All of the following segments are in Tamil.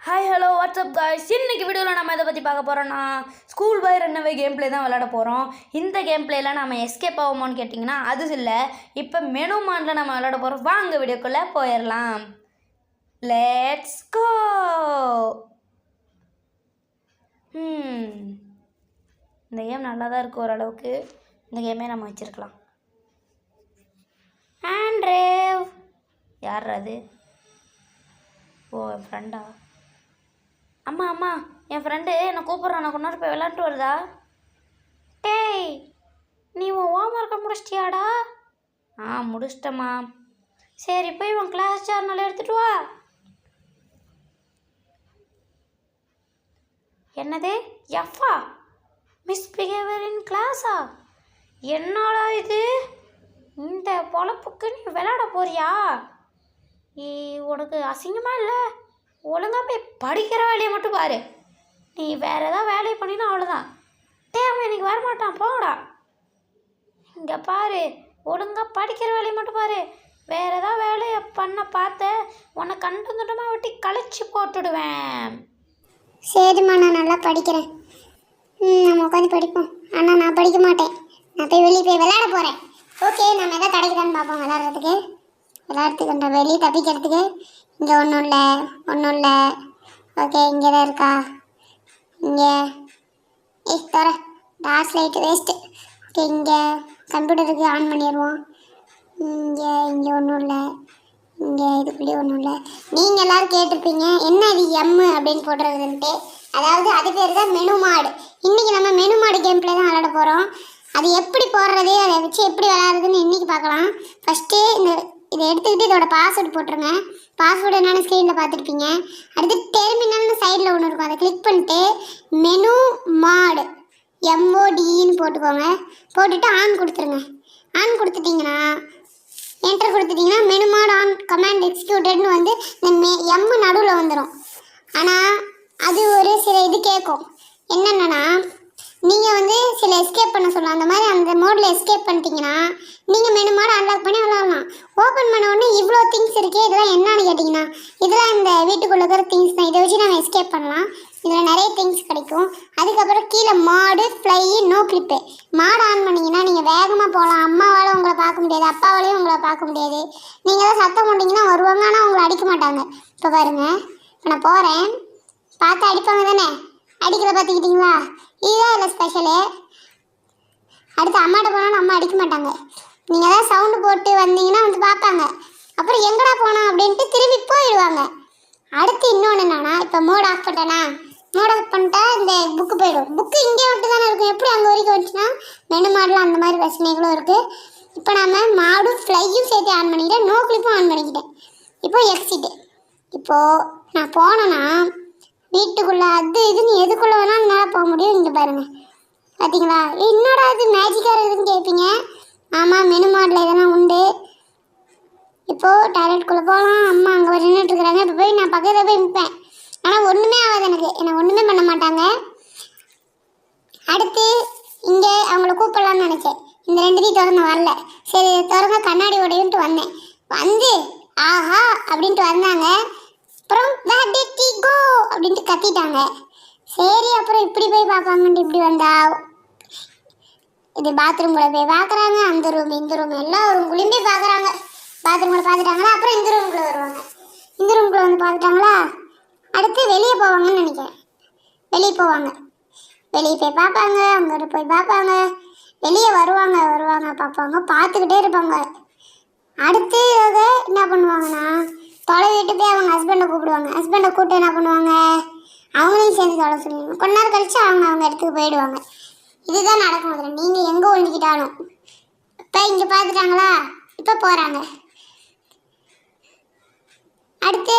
Hi hello WhatsApp guys. இன்றைக்கி வீடியோவில் நம்ம இதை பற்றி பார்க்க போகிறோன்னா ஸ்கூல் பை ரன்னவே கேம் பிளே தான் விளையாட போகிறோம். இந்த கேம் பிளேயில் நம்ம எஸ்கேப் ஆகுமோன்னு கேட்டிங்கன்னா அது இல்லை. இப்போ மெனு மாடில் நம்ம விளையாட போகிறோம். வாங்க வீடியோக்குள்ளே போயிடலாம். Let's go. இந்த கேம் நல்லா தான் இருக்குது ஓரளவுக்கு. இந்த கேமே நம்ம வச்சுருக்கலாம். ஆண்ட்ரேவ் யார் அது? ஓ என் ஃப்ரெண்டா? அம்மா அம்மா என் ஃப்ரெண்டு என்னை கூப்பிட்றான். நான் கொண்டாடு போய் விளாண்டுட்டு வருதா? டேய் நீ உன் ஹோம்ஒர்க்கை முடிச்சிட்டியாடா? முடிச்சிட்டம்மா. சரி போய் உன் கிளாஸ் ஜர்னல் எடுத்துகிட்டு வா. என்னது எஃப்பா? மிஸ்பிஹேவியர் இன் கிளாஸா? என்னடா இது? இந்த பொழப்புக்கு நீ விளையாட போறியா? உனக்கு அசிங்கமாக இல்லை? ஒழுங்காக போய் படிக்கிற வேலையை மட்டும் பாரு. நீ வேறு ஏதாவது வேலையை பண்ணினா அவ்வளோதான். அவன் இன்னைக்கு வரமாட்டான் போங்கடா. இங்கே பாரு, ஒழுங்காக படிக்கிற வேலையை மட்டும் பாரு. வேறு ஏதாவது வேலையை பண்ண பார்த்த உன்னை கண்டு துண்டமாக வெட்டி கழிச்சு போட்டுடுவேன். சரிம்மா, நான் நல்லா படிக்கிறேன். நம்ம உட்காந்து படிப்போம். ஆனால் நான் படிக்க மாட்டேன். நான் போய் வெளியே போய் விளையாட போகிறேன். ஓகே, நம்ம எதாவது கிடைக்குதான்னு பார்ப்போம் விளையாடுறதுக்கு. விளையாடுறதுக்கு வெளியே தப்பிக்கிறதுக்கு. இங்கே ஒன்றும் இல்லை. ஓகே, இங்கே தான் இருக்கா? இங்கே தர டார்ச் லைட்டு வேஸ்ட்டு. ஓகே, இங்கே கம்ப்யூட்டருக்கு ஆன் பண்ணிடுவோம். இங்கே ஒன்றும் இல்லை. இங்கே இதுக்குள்ளேயே ஒன்றும் இல்லை. நீங்கள் எல்லோரும் கேட்டிருப்பீங்க என்ன இது எம்மு அப்படின்னு போடுறதுன்ட்டு. அதாவது அது பேர் தான் மெனு மாடு. இன்றைக்கி நம்ம மெனு மாடு கேம் பிளே தான் விளையாட போகிறோம். அது எப்படி போடுறது, அதை வச்சு எப்படி விளையாடுறதுன்னு இன்றைக்கி பார்க்கலாம். ஃபஸ்ட்டு இதை எடுத்துக்கிட்டு இதோட பாஸ்வேர்டு போட்டுருங்க. பாஸ்வேர்டு என்னென்னு ஸ்க்ரீனில் பார்த்துருப்பீங்க. அடுத்து டெர்மினல்னு சைடில் ஒன்று இருக்கும், அதை கிளிக் பண்ணிட்டு மெனு மாடு MODன்னு போட்டுக்கோங்க. போட்டுட்டு ஆன் கொடுத்துருங்க. ஆன் கொடுத்துட்டிங்கன்னா என்டர் கொடுத்துட்டிங்கன்னா மெனு மாடு ஆன் கமாண்ட் எக்ஸிக்யூட்டட்னு வந்து இந்த எம்மு நடுவில் வந்துடும். ஆனால் அது ஒரு சில இது கேட்கும். என்னென்னா நீங்கள் வந்து சில எஸ்கேப் பண்ண சொல்லலாம். அந்த மாதிரி அந்த மோடில் எஸ்கேப் பண்ணிட்டீங்கன்னா நீங்கள் மெனு மாடு அன்லாக் பண்ணி விளாட்லாம். ஓப்பன் பண்ண உடனே இவ்வளோ திங்ஸ் இருக்குது. இதெல்லாம் என்னன்னு கேட்டிங்கன்னா இதெல்லாம் இந்த வீட்டுக்குள்ளே இருக்கிற திங்ஸ் தான். இதை வச்சு நம்ம எஸ்கேப் பண்ணலாம். இதில் நிறைய திங்ஸ் கிடைக்கும். அதுக்கப்புறம் கீழே மாடு ஃப்ளை நோ கிளிப்பு. மாடு ஆன் பண்ணிங்கன்னா நீங்கள் வேகமாக போகலாம். அம்மாவால் உங்களை பார்க்க முடியாது, அப்பாவாலையும் உங்களை பார்க்க முடியாது. நீங்கள் தான் சத்தம் போட்டிங்கன்னா வருவாங்க, ஆனால் உங்களை அடிக்க மாட்டாங்க. இப்போ பாருங்கள், இப்போ நான் போகிறேன். பார்த்து அடிப்பாங்க தானே? அடிக்கிறத பார்த்துக்கிட்டிங்களா? இதுதான் இல்லை ஸ்பெஷலு. அடுத்து அம்மாட்ட போனாலும் அம்மா அடிக்க மாட்டாங்க. நீங்கள் தான் சவுண்டு போட்டு வந்தீங்கன்னா வந்து பார்ப்பாங்க. அப்புறம் எங்கடா போனோம் அப்படின்ட்டு திரும்பி போயிடுவாங்க. அடுத்து இன்னொன்று என்னன்னா, இப்போ மோட் ஆஃப் பண்ணிட்டேனா, மோட் ஆஃப் பண்ணிட்டா இந்த புக்கு போயிடும். புக்கு இங்கே மட்டும் தானே இருக்கும். எப்படி அங்கே வரைக்கும் வந்துச்சுன்னா மெனு மாடலாம் அந்த மாதிரி பிரச்சனைகளும் இருக்குது. இப்போ நம்ம மாடும் ஃப்ளையும் சேர்த்து ஆன் பண்ணிக்கிட்டேன், நோ கிளிப்பும் ஆன் பண்ணிக்கிட்டேன். இப்போ எக்ஸிட்டு. இப்போது நான் போனேன்னா வீட்டுக்குள்ளே அது இதுன்னு எதுக்குள்ளே வேணாலும் என்னால் போக முடியும். இங்கே பாருங்கள், பார்த்தீங்களா? என்னடா இது மேஜிக்காக இருக்குதுன்னு கேட்பீங்க. ஆமாம், மெனு மாடலில் இதெல்லாம் உண்டு. இப்போது டாய்லெட்டுக்குள்ளே போகலாம். அம்மா அங்கே நின்றுட்டுருக்குறாங்க. இப்போ போய் நான் பக்கத்தில் போய் நிற்பேன். ஆனால் ஒன்றுமே ஆகாது, எனக்கு ஒன்றுமே பண்ண மாட்டாங்க. அடுத்து இங்கே அவங்கள கூப்பிடலான்னு நினச்சேன். இந்த ரெண்டுத்தையும் திறந்து வரல. சரி திறந்த கண்ணாடி உடையுன்ட்டு வந்தேன். வந்து ஆஹா அப்படின்ட்டு வந்தாங்க. அப்புறம் where did he go அப்படின்ட்டு கத்திட்டாங்க. சரி அப்புறம் இப்படி போய் பார்ப்பாங்கன்ட்டு இப்படி வந்தா இது பாத்ரூம்குள்ளே போய் பார்க்குறாங்க. அந்த ரூம் இந்த ரூம் எல்லா ரூம்குள்ளேயும் போய் பார்க்குறாங்க. பாத்ரூமில் பார்த்துட்டாங்களா, அப்புறம் இந்த ரூம்குள்ளே வருவாங்க. இந்த ரூம்குள்ளே வந்து பார்த்துட்டாங்களா, அடுத்து வெளியே போவாங்கன்னு நினைக்கிறேன். வெளியே போவாங்க, வெளியே போய் பார்ப்பாங்க, அங்கே போய் பார்ப்பாங்க, வெளியே வருவாங்க பார்ப்பாங்க, பார்த்துக்கிட்டே இருப்பாங்க. அடுத்து என்ன பண்ணுவாங்கன்னா தொலை விட்டு போய் அவங்க ஹஸ்பண்டை கூப்பிடுவாங்க. ஹஸ்பண்டை கூப்பிட்டு என்ன பண்ணுவாங்க, அவங்களையும் சேர்ந்து தொலை சொல்லுவாங்க. கொஞ்ச நேரம் கழித்து அவங்க இடத்துக்கு போயிடுவாங்க. இதுதான் நடக்கும். அதில் நீங்கள் எங்கே ஒழிஞ்சிக்கிட்டாலும் இப்போ இங்கே பார்த்துட்டாங்களா, இப்போ போகிறாங்க. அடுத்து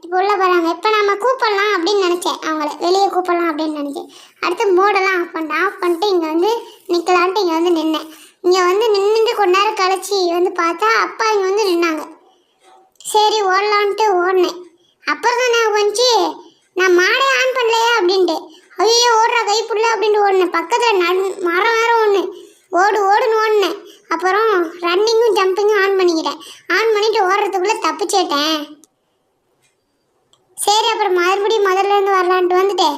இப்போ உள்ளே போகிறாங்க. இப்போ நம்ம கூப்பிடலாம் அப்படின்னு நினச்சேன், அவங்கள வெளியே கூப்பிடலாம் அப்படின்னு நினச்சேன். அடுத்து மோடெல்லாம் ஆஃப் பண்ணிட்டு இங்கே வந்து நிற்கலான்ட்டு இங்கே வந்து நின்னேன். இங்கே வந்து நின்றுட்டு கொஞ்ச நேரம் கழிச்சு வந்து பார்த்தா அப்பா இங்கே வந்து நின்னாங்க. சரி ஓடலான்ட்டு ஓடினேன். அப்புறம் தான் நான் வந்துச்சு நான் மாடே ஆன் பண்ணலையா அப்படின்ட்டு. ஐயோ ஓடுற கை புள்ள அப்படின்ட்டு ஓடினேன். பக்கத்தில் மரம் வேறு ஓடுன்னு ஓடினேன். அப்புறம் ரன்னிங்கும் ஜம்பிங்கும் ஆன் பண்ணிக்கிட்டேன். ஆன் பண்ணிவிட்டு ஓடுறதுக்குள்ளே தப்பிச்சேட்டேன். சரி அப்புறம் மறுபடியும் முதல்ல இருந்து வரலான்ட்டு வந்துட்டு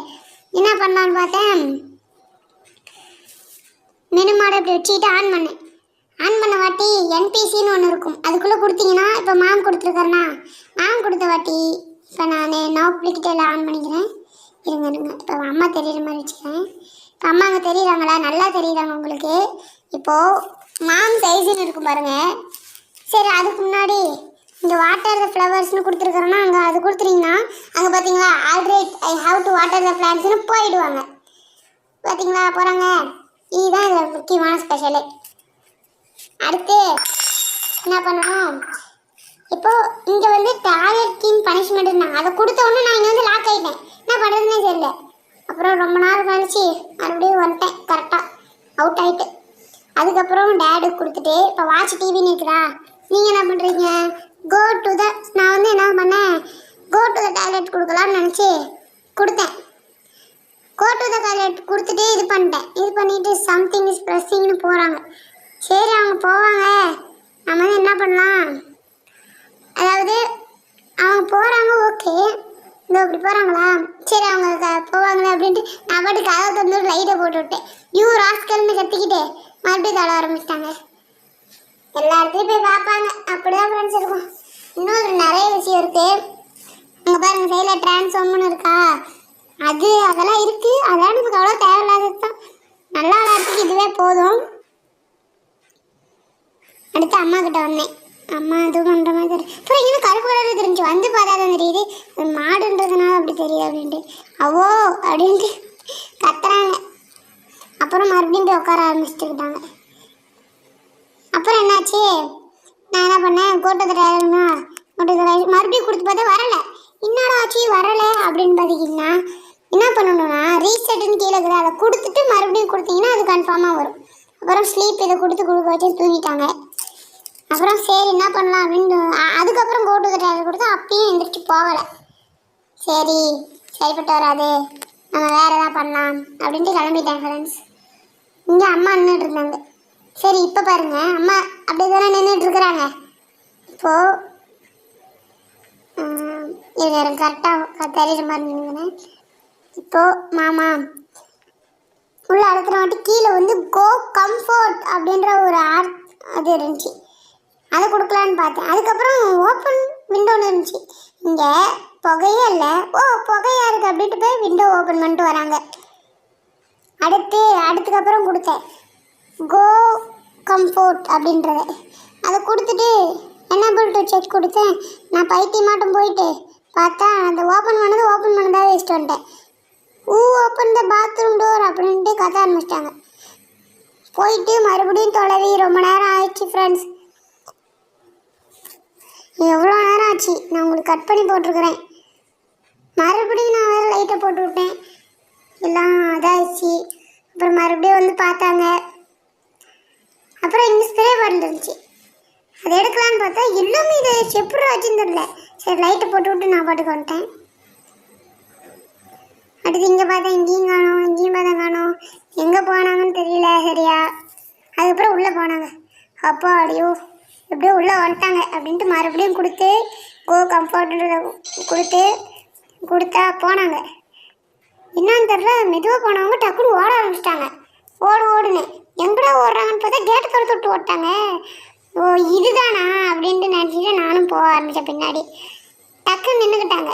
என்ன பண்ணலான்னு பார்த்தேன், மெனு மாடை இப்படி வச்சுக்கிட்டு ஆன் பண்ண வாட்டி என்பிசின்னு ஒன்று இருக்கும், அதுக்குள்ளே கொடுத்தீங்கன்னா இப்போ மாம் கொடுத்துருக்காருண்ணா, மாம் கொடுத்த வாட்டி இப்போ நான் நோப்ளிக்கிட்ட ஆன் பண்ணிக்கிறேன். இருங்க இப்போ அம்மா தெரியுற மாதிரி வச்சுக்கிறேன். இப்போ அம்மா அங்கே தெரியுறாங்களா? நல்லா தெரியுறாங்க உங்களுக்கு. இப்போது மாம் சைஸுன்னு இருக்கும் பாருங்கள். சரி அதுக்கு முன்னாடி இங்கே வாட்டர் த ஃப்ளவர்ஸ்னு கொடுத்துருக்குறோன்னா அங்கே அது கொடுத்துட்டிங்கன்னா அங்கே பார்த்தீங்களா already I have to water the பிளான்ட்ஸ்னு போயிடுவாங்க. பார்த்தீங்களா போகிறாங்க. இதுதான் இதில் முக்கியமான ஸ்பெஷலு. அடுத்து என்ன பண்ணணும், இப்போது இங்கே வந்து டாய்லெட் கிளீன் பனிஷ்மெண்ட் இருந்தாங்க, அதை கொடுத்த உடனே நான் இங்கே வந்து லாக் ஆகிட்டேன். என்ன பண்ணுறதுனே தெரியல. அப்புறம் ரொம்ப நேரம் கழிச்சு மறுபடியும் வந்துட்டேன், கரெக்டாக அவுட் ஆகிட்டு. அதுக்கப்புறம் டேடுக்கு கொடுத்துட்டு இப்போ வாட்ச் டிவின்னு இருக்குதா, நீங்கள் என்ன பண்ணுறீங்க, நான் வந்து என்ன பண்ணேன், கோ டு த டாய்லெட் கொடுக்கலான்னு நினச்சி கொடுத்தேன். கோ டு த டாய்லெட் கொடுத்துட்டு இது பண்ணிவிட்டு சம்திங் இஸ் ப்ரெஸ்ஸிங்னு போகிறாங்க. சரி அவங்க போவாங்க, நம்ம வந்து என்ன பண்ணலாம், அதாவது அவங்க போகிறாங்க ஓகே, இந்த இப்படி போகிறாங்களா, சரி அவங்க போவாங்களே அப்படின்ட்டு நான் பாட்டு கதை வந்து லைட்டை போட்டு விட்டேன். ராஸ்கல்னு கத்திக்கிட்டு மறுபடியும் தட ஆரம்பிச்சிட்டாங்க. எல்லா இடத்துலையும் போய் பார்ப்பாங்க, அப்படிதான் ஃப்ரெண்ட்ஸ் இருக்கும். இன்னொரு நிறைய விஷயம் இருக்குது. அங்கே பாருங்கள் சைடில் டிரான்ஸ்ஃபார்ம்னு இருக்கா, அதெல்லாம் இருக்குது. அதெல்லாம் நமக்கு அவ்வளோ தேவையில்லாதது தான். நல்லா விளையாட்டுக்கு இதுவே போதும். அடுத்து அம்மா கிட்ட வந்தேன். அம்மா எதுவும் பண்ணுற மாதிரி தெரியும். அப்புறம் இங்கே கருப்பு கலரில் தெரிஞ்சு வந்து பார்த்தா தான் தெரியுது அது மாடுன்றதுனால அப்படி தெரியுது அப்படின்ட்டு. அவ்வோ அப்படின்ட்டு கத்துறாங்க. அப்புறம் மறுபடியும் போய் உட்கார ஆரம்பிச்சுட்டுக்கிட்டாங்க. அப்புறம் என்னாச்சு, நான் என்ன பண்ணேன், மறுபடியும் கொடுத்து பார்த்தா வரலை. என்னடா ஆச்சு வரலை அப்படின்னு பார்த்தீங்கன்னா என்ன பண்ணணும்னா ரீசெட்டுன்னு கீழே இருக்குது, அதை கொடுத்துட்டு மறுபடியும் கொடுத்தீங்கன்னா அது கன்ஃபார்மாக வரும். அப்புறம் ஸ்லீப் இதை கொடுக்க வச்சு தூங்கிட்டாங்க. அப்புறம் சரி என்ன பண்ணலாம் அப்படின்னு அதுக்கப்புறம் கோ டு த டாய்லெட் கொடுத்தா அப்பயும் எந்திரிச்சு போகலை. சரிப்பட்டு வராது, நம்ம வேறு எதாவது பண்ணலாம் அப்படின்ட்டு கிளம்பிட்டேன் ஃப்ரெண்ட்ஸ். இங்கே அம்மா நின்றுட்டு இருந்தாங்க. சரி இப்போ பாருங்க அம்மா அப்படி தானே நின்றுட்டு இருக்கிறாங்க. இப்போது இது கரெக்டாக தெரியுற மாதிரி நின்றுங்க. இப்போது மாமா உள்ள அடுத்த வாட்டி கீழே வந்து கோ கம்ஃபர்ட் அப்படின்ற ஒரு அது இருந்துச்சு, அதை கொடுக்கலான்னு பார்த்தேன். அதுக்கப்புறம் ஓப்பன் விண்டோன்னு இருந்துச்சு. இங்கே புகையே இல்லை, புகையாக இருக்குது அப்படின்ட்டு போய் விண்டோ ஓப்பன் பண்ணிட்டு வராங்க. அடுத்துக்கப்புறம் கொடுத்தேன் கோ கம்ஃபோர்ட் அப்படின்றத, அதை கொடுத்துட்டு என்னபிள் டு செக் கொடுத்தேன். நான் பைத்தியமாட்டம் போயிட்டு பார்த்தா அந்த ஓப்பன் பண்ணதாக வச்சுட்டு வந்துட்டேன். ஓப்பன் த பாத்ரூம் டோர் அப்படின்ட்டு கத்த ஆரம்பிச்சிட்டாங்க. போயிட்டு மறுபடியும் தொலைவி ரொம்ப நேரம் ஆயிடுச்சு ஃப்ரெண்ட்ஸ். எவ்வளோ நேரம் ஆச்சு, நான் உங்களுக்கு கட் பண்ணி போட்டிருக்கிறேன். மறுபடியும் நான் வேறு லைட்டை போட்டு விட்டேன், எல்லாம் அதாகிடுச்சு. அப்புறம் மறுபடியும் வந்து பார்த்தாங்க. அப்புறம் இங்கே ஸ்ப்ரே பாட்டில் இருந்துச்சு, அதை எடுக்கலான்னு பார்த்தா எல்லாமே இதை எப்படி ஆச்சுன்னு தெரியல. சரி லைட்டை போட்டு விட்டு நான் பாட்டுக்கு வந்துட்டேன். அடுத்து இங்கே பார்த்தா இங்கேயும் காணோம், எங்கே போனாங்கன்னு தெரியல சரியா. அதுக்கப்புறம் உள்ளே போனாங்க. அப்போ அடியோ எப்படியோ உள்ளே வந்துட்டாங்க அப்படின்ட்டு மறுபடியும் கொடுத்து கோ கம்ஃபர்ட்ன்றத கொடுத்தா போனாங்க. என்னன்னு தெரில, மெதுவாக போனவங்க டக்குன்னு ஓட ஆரம்பிச்சிட்டாங்க. ஓடுன்னு எங்கடா ஓடுறாங்கன்னு பார்த்தா கேட்டு திறந்து விட்டு ஓட்டாங்க. இதுதானா அப்படின்ட்டு நினச்சிட்டு நானும் போக ஆரம்பித்தேன் பின்னாடி. டக்குன்னு நின்றுக்கிட்டாங்க,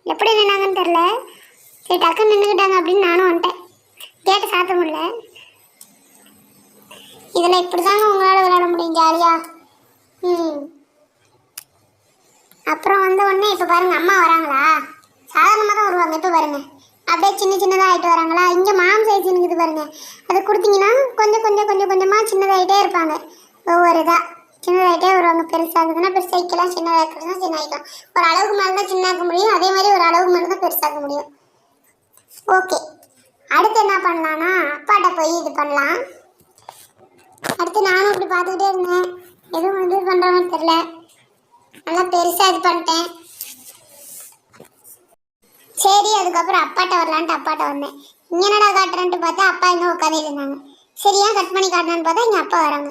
எப்படி நின்னாங்கன்னு தெரில. சரி டக்குன்னு நின்றுக்கிட்டாங்க அப்படின்னு நானும் வந்துட்டேன். கேட்டு சாத்த முடியல. இதில் இப்படி தாங்க உங்களால் விளையாட முடியும் ஜாலியாக. அப்புறம் வந்த உடனே இப்போ பாருங்கள் அம்மா வராங்களா, சாதாரணமாக தான் வருவாங்க. இப்போ பாருங்கள் அப்படியே சின்னதாக ஆகிட்டு வராங்களா. இங்கே மாம் சைஸ் இருக்குது பாருங்கள், அதை கொடுத்தீங்கன்னா கொஞ்சமாக சின்னதாகிட்டே இருப்பாங்க. ஒவ்வொரு இதாக சின்னதாகிட்டே வருவாங்க. பெருசாகுதுன்னா பெருசாகிக்கலாம், சின்னதாக இருக்கிறதுனா சின்னதாகிக்கலாம். ஒரு அளவுக்கு மேலே தான் சின்னாக்க முடியும், அதே மாதிரி ஒரு அளவுக்கு மேலே தான் பெருசாக்க முடியும். ஓகே, அடுத்து என்ன பண்ணலான்னா அப்பாட்ட போய் இது பண்ணலாம். அடுத்து நானும் இப்படி பார்த்துக்கிட்டே இருந்தேன், எதுவும் இது பண்ணுற மாதிரி தெரில. நல்லா பெருசாக இது பண்ணிட்டேன். சரி அதுக்கப்புறம் அப்பாட்ட வரலான்ட்டு அப்பாட்ட வந்தேன். இங்கே என்னடா காட்டுறேன்ட்டு பார்த்தா அப்பா எங்கே உட்காந்துட்டு இருந்தாங்க. சரி ஏன் கட் பண்ணி காட்டினான்னு பார்த்தா இங்கே அப்பா வராங்க.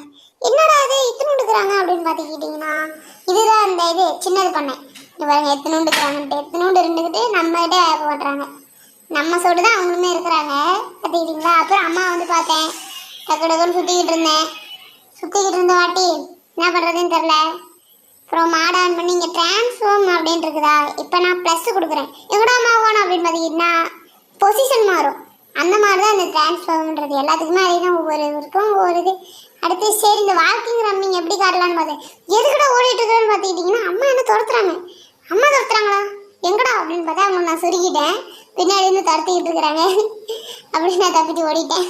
என்னடா அது இத்தனை எடுக்கிறாங்க அப்படின்னு பார்த்துக்கிட்டிங்கன்னா இதுதான் அந்த இது சின்னது பண்ணேன். இங்க பாருங்க எத்தனோண்டு இருக்கிறாங்கன்ட்டு எத்தனோண்டு இருந்துக்கிட்டு நம்மகிட்ட போடுறாங்க. நம்ம சோடு தான் அவங்களுமே இருக்கிறாங்க பார்த்துக்கிட்டீங்களா. அப்புறம் அம்மா வந்து பார்த்தேன், டக்கு டக்குன்னு சுற்றிக்கிட்டு இருந்த வாட்டி என்ன பண்ணுறதுன்னு தெரில. அப்புறம் மாட ஆன் பண்ணி இங்கே ட்ரான்ஸ்ஃபார்ம் அப்படின்ட்டு இருக்குதா. இப்போ நான் ப்ளஸ் கொடுக்குறேன். எங்கடா மாவானு அப்படின்னு பார்த்தீங்கன்னா பொசிஷன் மாறும். அந்த மாதிரி தான் இந்த ட்ரான்ஸ்ஃபார்ம்ன்றது. எல்லாத்துக்குமே அதே தான் ஒவ்வொரு இருக்கும் ஒவ்வொரு இது. அடுத்து சரி இந்த வாக்கிங் ரன்னிங் எப்படி காட்டலான்னு பார்த்தேன். எதுக்கடா ஓடிட்டு இருக்கிறேன்னு பார்த்துக்கிட்டிங்கன்னா அம்மா என்ன துரத்துறாங்க. அம்மா துரத்துறாங்களா எங்கடா அப்படின்னு பார்த்தா அவங்க நான் சுருக்கிட்டேன். பின்னாடி இருந்து துரத்திக்கிட்டு இருக்கிறாங்க அப்படின்னு நான் தப்பிட்டு ஓடிட்டேன்.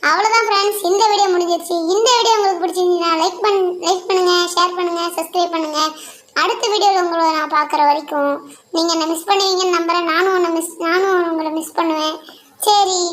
அவ்வளோதான் ஃப்ரெண்ட்ஸ், இந்த வீடியோ முடிஞ்சிருச்சு. இந்த வீடியோ உங்களுக்கு பிடிச்சிருந்தீங்கன்னா லைக் பண்ணுங்கள், ஷேர் பண்ணுங்கள், சப்ஸ்கிரைப் பண்ணுங்கள். அடுத்த வீடியோவில் உங்களை நான் பார்க்குற வரைக்கும் நீங்கள் என்னை மிஸ் பண்ணுவீங்கன்னு நம்புகிறேன். நானும் உங்களை மிஸ் பண்ணுவேன். சரி.